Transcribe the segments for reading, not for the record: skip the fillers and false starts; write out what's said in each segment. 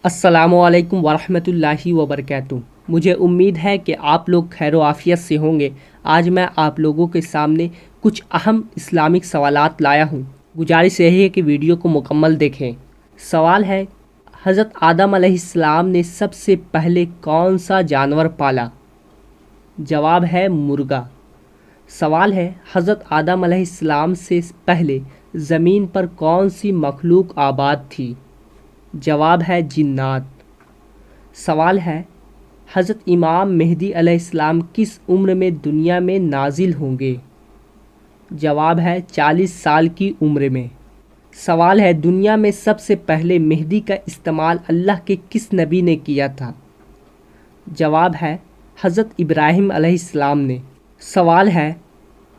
السلام علیکم ورحمۃ اللہ وبرکاتہ۔ مجھے امید ہے کہ آپ لوگ خیر و عافیت سے ہوں گے۔ آج میں آپ لوگوں کے سامنے کچھ اہم اسلامک سوالات لایا ہوں۔ گزارش یہی ہے کہ ویڈیو کو مکمل دیکھیں۔ سوال ہے، حضرت آدم علیہ السلام نے سب سے پہلے کون سا جانور پالا؟ جواب ہے مرغا۔ سوال ہے، حضرت آدم علیہ السلام سے پہلے زمین پر کون سی مخلوق آباد تھی؟ جواب ہے جنات۔ سوال ہے، حضرت امام مہدی علیہ السلام کس عمر میں دنیا میں نازل ہوں گے؟ جواب ہے 40 سال کی عمر میں۔ سوال ہے، دنیا میں سب سے پہلے مہدی کا استعمال اللہ کے کس نبی نے کیا تھا؟ جواب ہے حضرت ابراہیم علیہ السلام نے۔ سوال ہے،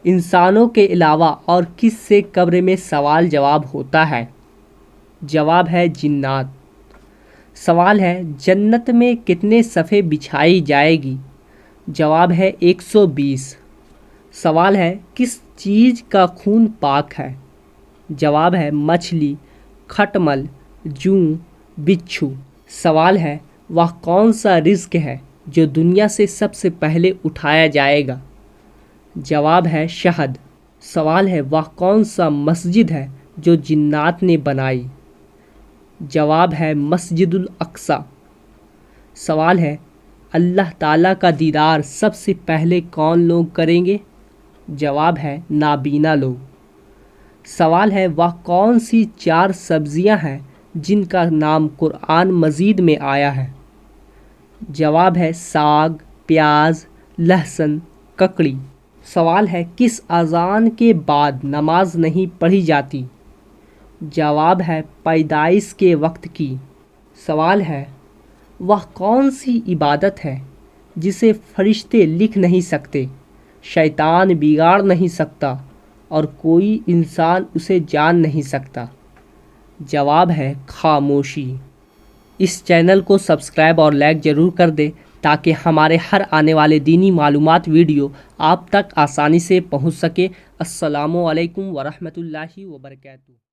انسانوں کے علاوہ اور کس سے قبر میں سوال جواب ہوتا ہے؟ جواب ہے جنات۔ سوال ہے، جنت میں کتنے صفحے بچھائی جائے گی؟ جواب ہے 120۔ سوال ہے، کس چیز کا خون پاک ہے؟ جواب ہے مچھلی، کھٹمل، جوں، بچھو۔ سوال ہے، وہ کون سا رزق ہے جو دنیا سے سب سے پہلے اٹھایا جائے گا؟ جواب ہے شہد۔ سوال ہے، وہ کون سا مسجد ہے جو جنات نے بنائی؟ جواب ہے مسجد الاقصی۔ سوال ہے، اللہ تعالیٰ کا دیدار سب سے پہلے کون لوگ کریں گے؟ جواب ہے نابینا لوگ۔ سوال ہے، وہ کون سی 4 سبزیاں ہیں جن کا نام قرآن مجید میں آیا ہے؟ جواب ہے ساگ، پیاز، لہسن، ککڑی۔ سوال ہے، کس اذان کے بعد نماز نہیں پڑھی جاتی؟ جواب ہے پیدائش کے وقت کی۔ سوال ہے، وہ کون سی عبادت ہے جسے فرشتے لکھ نہیں سکتے، شیطان بگاڑ نہیں سکتا اور کوئی انسان اسے جان نہیں سکتا؟ جواب ہے خاموشی۔ اس چینل کو سبسکرائب اور لائک ضرور کر دیں تاکہ ہمارے ہر آنے والے دینی معلومات ویڈیو آپ تک آسانی سے پہنچ سکے۔ السلام علیکم ورحمۃ اللہ وبرکاتہ۔